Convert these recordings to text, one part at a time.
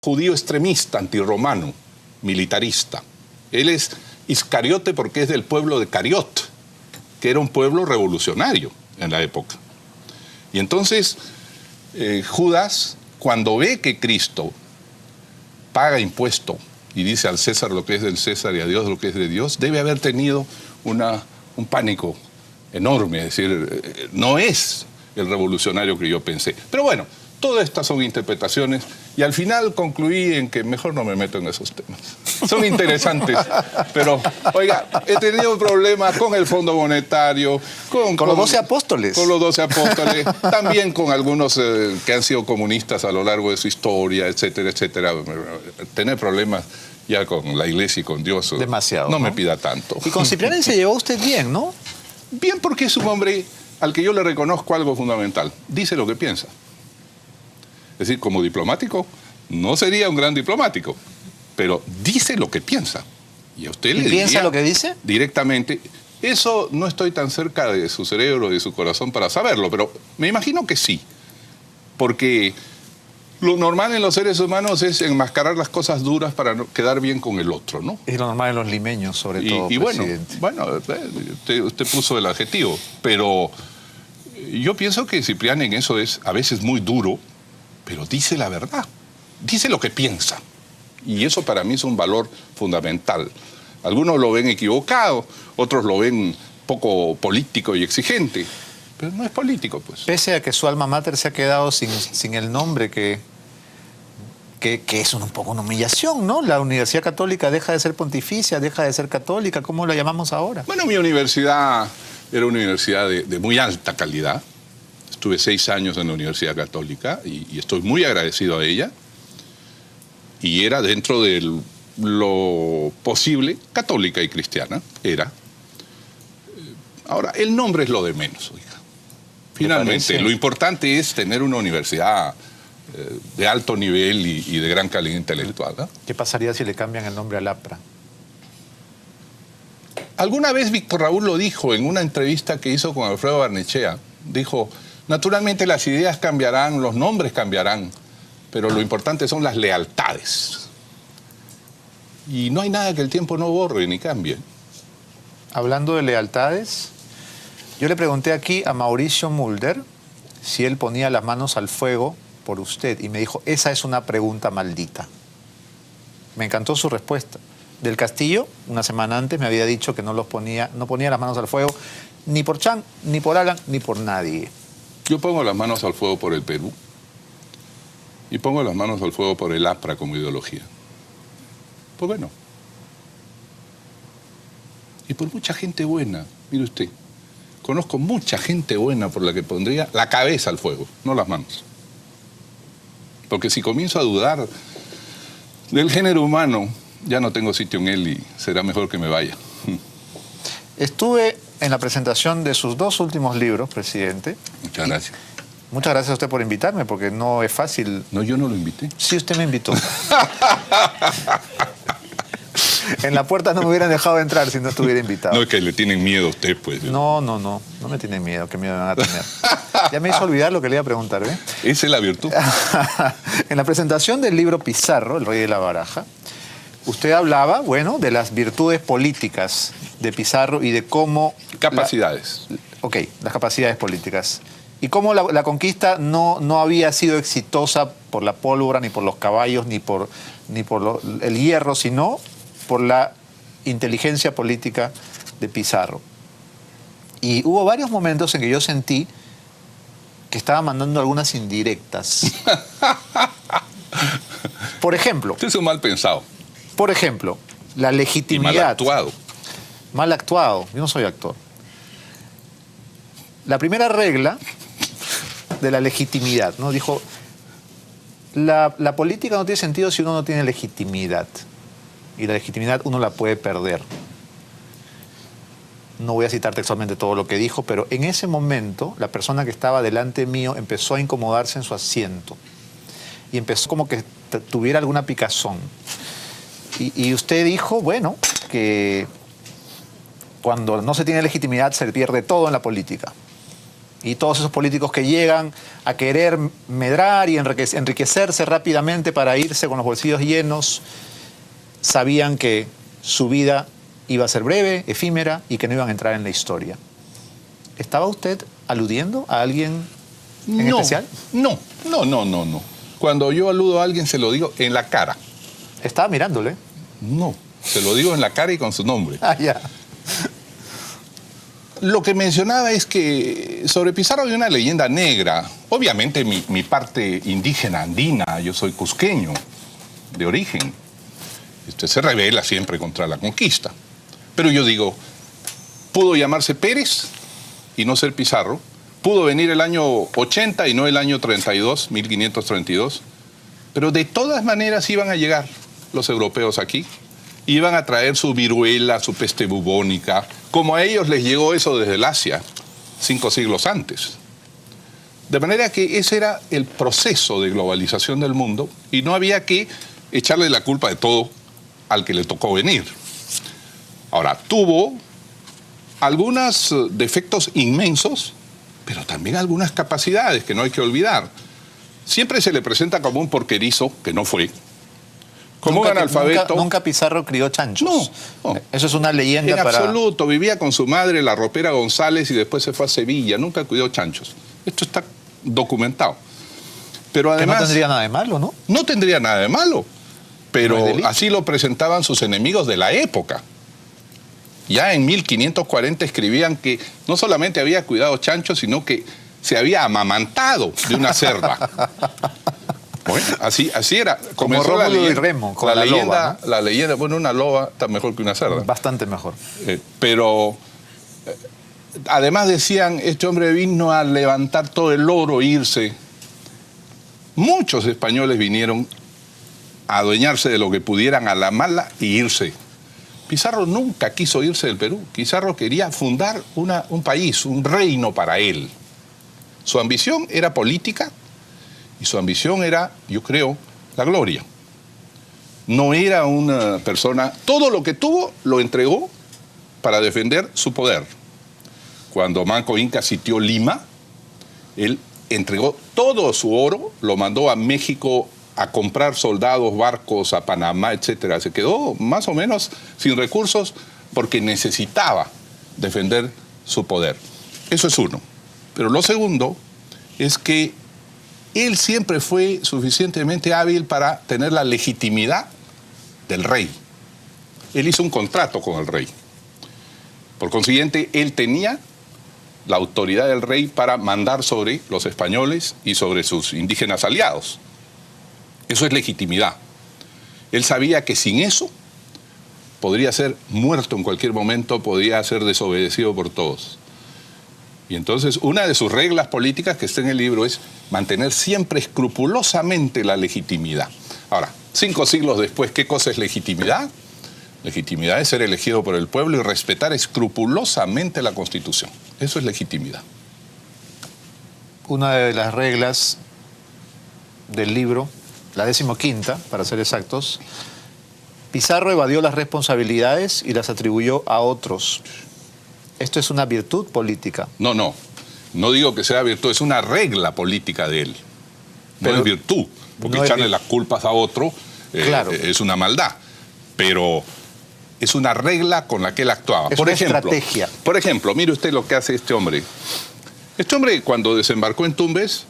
judío extremista, antirromano, militarista. Él es Iscariote porque es del pueblo de Cariot, que era un pueblo revolucionario en la época. Y entonces Judas, cuando ve que Cristo paga impuesto y dice al César lo que es del César y a Dios lo que es de Dios, debe haber tenido un pánico enorme, es decir, no es el revolucionario que yo pensé. Pero bueno, todas estas son interpretaciones y al final concluí en que mejor no me meto en esos temas. Son interesantes, pero, oiga, he tenido problemas con el Fondo Monetario, con los 12 apóstoles. Con los 12 apóstoles, también con algunos que han sido comunistas a lo largo de su historia, etcétera, etcétera. Tener problemas ya con la Iglesia y con Dios. Demasiado. No me pida tanto. Y con Cipriani se llevó usted bien, ¿no? Bien, porque es un hombre al que yo le reconozco algo fundamental. Dice lo que piensa. Es decir, como diplomático, no sería un gran diplomático, pero dice lo que piensa. Y a usted le diría piensa lo que dice? Directamente. Eso no estoy tan cerca de su cerebro, de su corazón para saberlo, pero me imagino que sí. Porque lo normal en los seres humanos es enmascarar las cosas duras para quedar bien con el otro, ¿no? Es lo normal en los limeños, sobre todo, y bueno, presidente. usted puso el adjetivo, pero yo pienso que Cipriani en eso es a veces muy duro, pero dice la verdad, dice lo que piensa. Y eso para mí es un valor fundamental. Algunos lo ven equivocado, otros lo ven poco político y exigente, pero no es político, pues. Pese a que su alma mater se ha quedado sin el nombre que es un poco una humillación, ¿no? La Universidad Católica deja de ser pontificia, deja de ser católica, ¿cómo la llamamos ahora? Bueno, mi universidad era una universidad de muy alta calidad. Estuve 6 años en la Universidad Católica y estoy muy agradecido a ella. Y era dentro de lo posible católica y cristiana, era. Ahora, el nombre es lo de menos, oiga. Finalmente, lo importante es tener una universidad de alto nivel y de gran calidad intelectual, ¿no? ¿Qué pasaría si le cambian el nombre al APRA? Alguna vez Víctor Raúl lo dijo en una entrevista que hizo con Alfredo Barnechea. Dijo, naturalmente las ideas cambiarán, los nombres cambiarán, pero lo importante son las lealtades. Y no hay nada que el tiempo no borre ni cambie. Hablando de lealtades, yo le pregunté aquí a Mauricio Mulder si él ponía las manos al fuego por usted y me dijo, esa es una pregunta maldita. Me encantó su respuesta. Del Castillo, una semana antes, me había dicho que no ponía las manos al fuego ni por Chan, ni por Alan, ni por nadie. Yo pongo las manos al fuego por el Perú y pongo las manos al fuego por el APRA como ideología. Pues bueno. Y por mucha gente buena, mire usted, conozco mucha gente buena por la que pondría la cabeza al fuego, no las manos. Porque si comienzo a dudar del género humano, ya no tengo sitio en él y será mejor que me vaya. Estuve en la presentación de sus 2 últimos libros, presidente. Muchas gracias. Muchas gracias a usted por invitarme, porque no es fácil. No, yo no lo invité. Sí, usted me invitó. En la puerta no me hubieran dejado entrar si no estuviera invitado. No, es que le tienen miedo a usted, pues. No me tienen miedo, qué miedo me van a tener. Ya me hizo olvidar lo que le iba a preguntar, ¿eh? Esa es la virtud. En la presentación del libro Pizarro, El Rey de la Baraja, usted hablaba, bueno, de las virtudes políticas de Pizarro y de cómo... Capacidades. Las capacidades políticas. Y cómo la conquista no había sido exitosa por la pólvora, ni por los caballos, ni por el hierro, sino por la inteligencia política de Pizarro. Y hubo varios momentos en que yo sentí que estaba mandando algunas indirectas. Por ejemplo... Usted es un mal pensado. Por ejemplo, la legitimidad... Y mal actuado. Mal actuado. Yo no soy actor. La primera regla de la legitimidad, ¿no? Dijo, la política no tiene sentido si uno no tiene legitimidad. Y la legitimidad uno la puede perder. No voy a citar textualmente todo lo que dijo, pero en ese momento la persona que estaba delante mío empezó a incomodarse en su asiento. Y empezó como que tuviera alguna picazón. Y usted dijo, bueno, que cuando no se tiene legitimidad se pierde todo en la política. Y todos esos políticos que llegan a querer medrar y enriquecerse rápidamente para irse con los bolsillos llenos, sabían que su vida iba a ser breve, efímera y que no iban a entrar en la historia. ¿Estaba usted aludiendo a alguien en especial? No. Cuando yo aludo a alguien se lo digo en la cara. Estaba mirándole. No, se lo digo en la cara y con su nombre. Ah, ya. Lo que mencionaba es que sobre Pizarro hay una leyenda negra. Obviamente mi parte indígena andina, yo soy cusqueño de origen. Se rebela siempre contra la conquista. Pero yo digo, pudo llamarse Pérez y no ser Pizarro. Pudo venir el año 80 y no el año 32, 1532. Pero de todas maneras iban a llegar los europeos aquí. Iban a traer su viruela, su peste bubónica, como a ellos les llegó eso desde el Asia, 5 siglos antes. De manera que ese era el proceso de globalización del mundo y no había que echarle la culpa de todo al que le tocó venir. Ahora, tuvo algunos defectos inmensos, pero también algunas capacidades que no hay que olvidar. Siempre se le presenta como un porquerizo, que no fue. Como un analfabeto. Nunca Pizarro crió chanchos. No. Eso es una leyenda en absoluto. Vivía con su madre, la ropera González, y después se fue a Sevilla. Nunca cuidó chanchos. Esto está documentado. Pero además... Que no tendría nada de malo, ¿no? No tendría nada de malo. Pero ¿No es delito? así lo presentaban sus enemigos de la época. Ya en 1540 escribían que no solamente había cuidado chanchos, sino que se había amamantado de una cerda. Bueno, así era. Como Rómulo y Remo, con la leyenda, loba, ¿no? La leyenda, bueno, una loba está mejor que una cerda. Bastante mejor. Pero además decían, este hombre vino a levantar todo el oro e irse. Muchos españoles vinieron a adueñarse de lo que pudieran a la mala y irse. Pizarro nunca quiso irse del Perú. Pizarro quería fundar un país, un reino para él. Su ambición era política y su ambición era, yo creo, la gloria. No era una persona... Todo lo que tuvo lo entregó para defender su poder. Cuando Manco Inca sitió Lima, él entregó todo su oro, lo mandó a México a comprar soldados, barcos, a Panamá, etcétera. Se quedó más o menos sin recursos porque necesitaba defender su poder. Eso es uno. Pero lo segundo es que él siempre fue suficientemente hábil para tener la legitimidad del rey. Él hizo un contrato con el rey. Por consiguiente, él tenía la autoridad del rey para mandar sobre los españoles y sobre sus indígenas aliados. Eso es legitimidad. Él sabía que sin eso podría ser muerto en cualquier momento, podría ser desobedecido por todos. Y entonces una de sus reglas políticas que está en el libro es mantener siempre escrupulosamente la legitimidad. Ahora, 5 siglos después, ¿qué cosa es legitimidad? Legitimidad es ser elegido por el pueblo y respetar escrupulosamente la Constitución. Eso es legitimidad. Una de las reglas del libro, la 15ª, para ser exactos, Pizarro evadió las responsabilidades y las atribuyó a otros. ¿Esto es una virtud política? No digo que sea virtud, es una regla política de él. No es virtud, porque no echarle las culpas a otro claro, es una maldad. Pero es una regla con la que él actuaba. Es una estrategia. Por ejemplo, mire usted lo que hace este hombre. Este hombre, cuando desembarcó en Tumbes,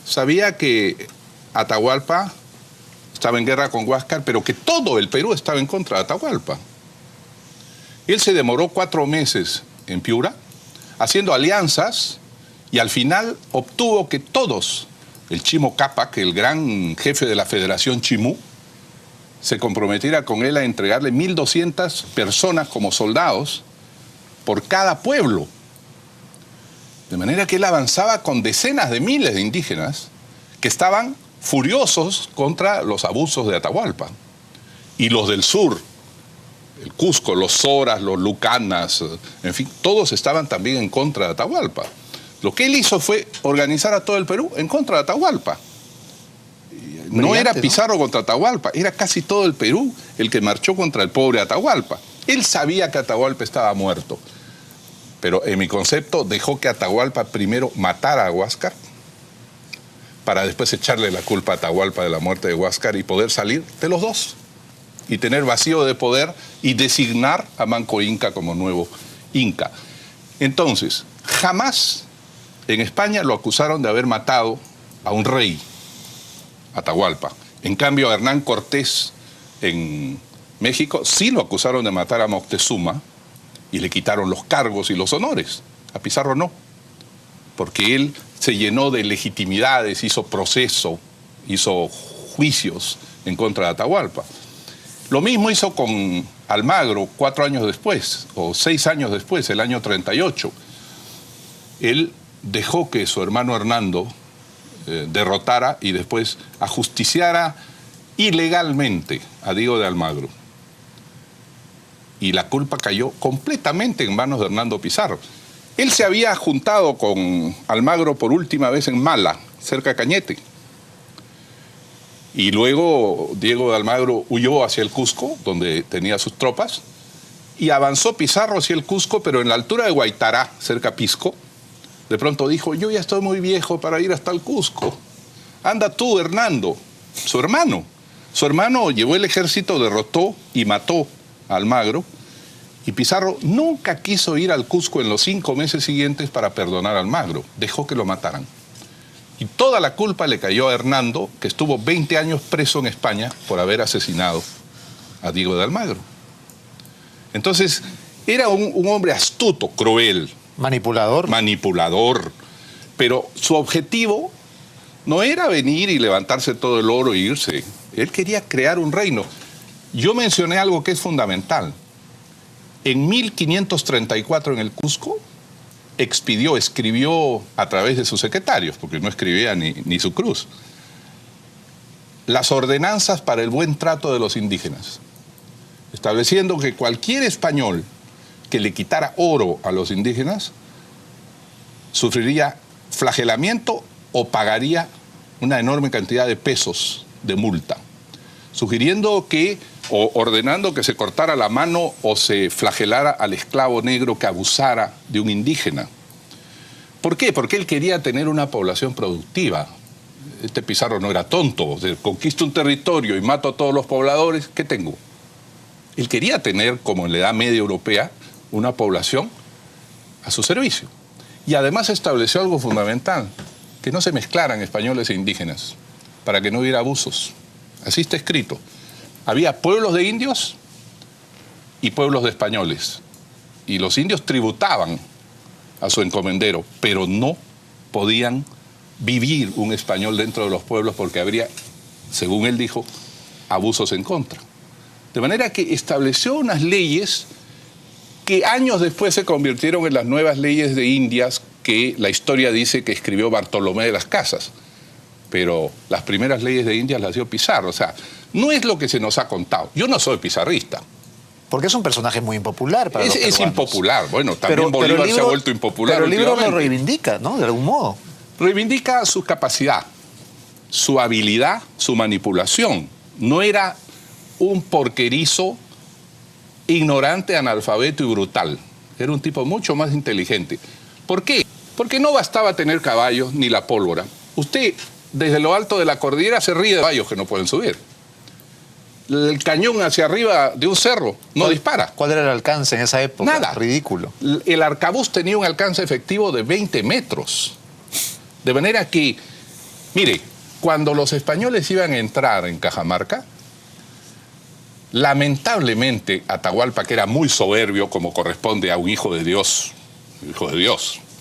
sabía que Atahualpa estaba en guerra con Huáscar, pero que todo el Perú estaba en contra de Atahualpa. Él se demoró 4 meses en Piura, haciendo alianzas, y al final obtuvo que todos, el Chimo Cápac, el gran jefe de la Federación Chimú, se comprometiera con él a entregarle 1.200 personas como soldados por cada pueblo. De manera que él avanzaba con decenas de miles de indígenas que estaban furiosos contra los abusos de Atahualpa. Y los del sur, el Cusco, los Soras, los Lucanas, en fin, todos estaban también en contra de Atahualpa. Lo que él hizo fue organizar a todo el Perú en contra de Atahualpa. No era Pizarro, ¿no?, contra Atahualpa, era casi todo el Perú el que marchó contra el pobre Atahualpa. Él sabía que Atahualpa estaba muerto. Pero en mi concepto dejó que Atahualpa primero matara a Huáscar para después echarle la culpa a Atahualpa de la muerte de Huáscar y poder salir de los dos y tener vacío de poder y designar a Manco Inca como nuevo Inca. Entonces, jamás en España lo acusaron de haber matado a un rey, Atahualpa. En cambio, a Hernán Cortés en México sí lo acusaron de matar a Moctezuma y le quitaron los cargos y los honores. A Pizarro no, porque él se llenó de legitimidades, hizo proceso, hizo juicios en contra de Atahualpa. Lo mismo hizo con Almagro 4 años después, o 6 años después, el año 38. Él dejó que su hermano Hernando derrotara y después ajusticiara ilegalmente a Diego de Almagro. Y la culpa cayó completamente en manos de Hernando Pizarro. Él se había juntado con Almagro por última vez en Mala, cerca de Cañete. Y luego Diego de Almagro huyó hacia el Cusco, donde tenía sus tropas, y avanzó Pizarro hacia el Cusco, pero en la altura de Guaitará, cerca de Pisco, de pronto dijo, yo ya estoy muy viejo para ir hasta el Cusco. Anda tú, Hernando, su hermano. Su hermano llevó el ejército, derrotó y mató a Almagro, y Pizarro nunca quiso ir al Cusco en los 5 meses siguientes para perdonar a Almagro. Dejó que lo mataran. Y toda la culpa le cayó a Hernando, que estuvo 20 años preso en España por haber asesinado a Diego de Almagro. Entonces, era un hombre astuto, cruel. Manipulador. Manipulador. Pero su objetivo no era venir y levantarse todo el oro e irse. Él quería crear un reino. Yo mencioné algo que es fundamental. En 1534 en el Cusco, escribió a través de sus secretarios, porque no escribía ni su cruz, las ordenanzas para el buen trato de los indígenas, estableciendo que cualquier español que le quitara oro a los indígenas sufriría flagelamiento o pagaría una enorme cantidad de pesos de multa, sugiriendo o ordenando que se cortara la mano o se flagelara al esclavo negro que abusara de un indígena. ¿Por qué? Porque él quería tener una población productiva. Este Pizarro no era tonto. O sea, conquisto un territorio y mato a todos los pobladores, ¿qué tengo? Él quería tener, como en la Edad Media Europea, una población a su servicio. Y además estableció algo fundamental, que no se mezclaran españoles e indígenas, para que no hubiera abusos. Así está escrito. Había pueblos de indios y pueblos de españoles. Y los indios tributaban a su encomendero, pero no podían vivir un español dentro de los pueblos porque habría, según él dijo, abusos en contra. De manera que estableció unas leyes que años después se convirtieron en las nuevas leyes de Indias que la historia dice que escribió Bartolomé de las Casas. Pero las primeras leyes de Indias las dio Pizarro. O sea, no es lo que se nos ha contado. Yo no soy pizarrista. Porque es un personaje muy impopular para los peruanos. Es impopular. Bueno, también Bolívar se ha vuelto impopular. Pero el libro lo reivindica, ¿no? De algún modo. Reivindica su capacidad, su habilidad, su manipulación. No era un porquerizo ignorante, analfabeto y brutal. Era un tipo mucho más inteligente. ¿Por qué? Porque no bastaba tener caballos ni la pólvora. Usted, desde lo alto de la cordillera, se ríe de caballos que no pueden subir. El cañón hacia arriba de un cerro no dispara. ¿Cuál era el alcance en esa época? Nada. Ridículo. El arcabuz tenía un alcance efectivo de 20 metros. De manera que, mire, cuando los españoles iban a entrar en Cajamarca, lamentablemente Atahualpa, que era muy soberbio, como corresponde a un hijo de Dios,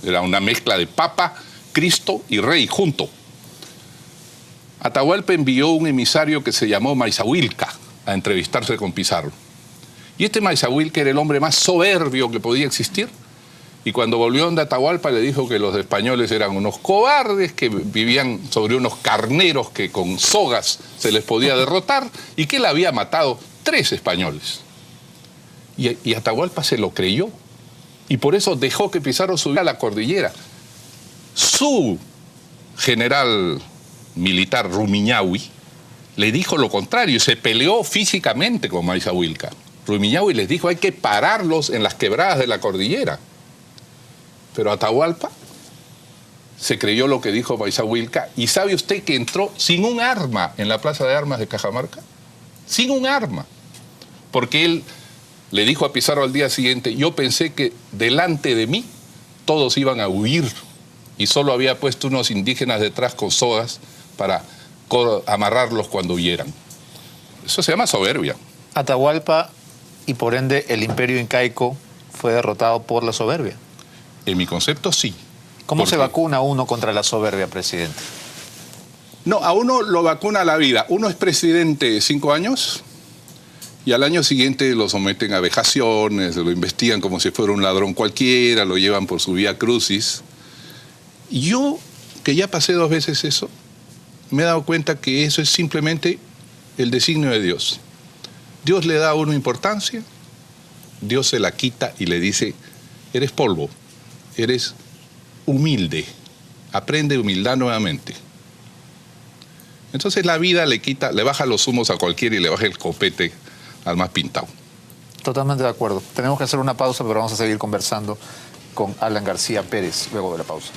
era una mezcla de papa, Cristo y rey junto. Atahualpa envió un emisario que se llamó Maizahuilca a entrevistarse con Pizarro. Y este Maizahuilca era el hombre más soberbio que podía existir. Y cuando volvió donde Atahualpa le dijo que los españoles eran unos cobardes, que vivían sobre unos carneros que con sogas se les podía derrotar y que él había matado 3 españoles. Y Atahualpa se lo creyó. Y por eso dejó que Pizarro subiera a la cordillera. Su general militar Rumiñahui le dijo lo contrario y se peleó físicamente con Maizahuilca. Rumiñahui les dijo hay que pararlos en las quebradas de la cordillera. Pero Atahualpa se creyó lo que dijo Paisahuilca. ¿Y sabe usted que entró sin un arma en la Plaza de Armas de Cajamarca? Sin un arma. Porque él le dijo a Pizarro al día siguiente, yo pensé que delante de mí todos iban a huir y solo había puesto unos indígenas detrás con sogas para amarrarlos cuando huyeran. Eso se llama soberbia. Atahualpa y por ende el imperio incaico fue derrotado por la soberbia. En mi concepto, sí. ¿Cómo se Porque vacuna uno contra la soberbia, presidente? no, a uno lo vacuna la vida. Uno es presidente 5 años y al año siguiente lo someten a vejaciones, lo investigan como si fuera un ladrón cualquiera, lo llevan por su vía crucis. Y yo, que ya pasé 2 veces eso, me he dado cuenta que eso es simplemente el designio de Dios. Dios le da a uno importancia, Dios se la quita y le dice, eres polvo, eres humilde, aprende humildad nuevamente. Entonces la vida le baja los humos a cualquiera y le baja el copete al más pintado. Totalmente de acuerdo. Tenemos que hacer una pausa, pero vamos a seguir conversando con Alan García Pérez luego de la pausa.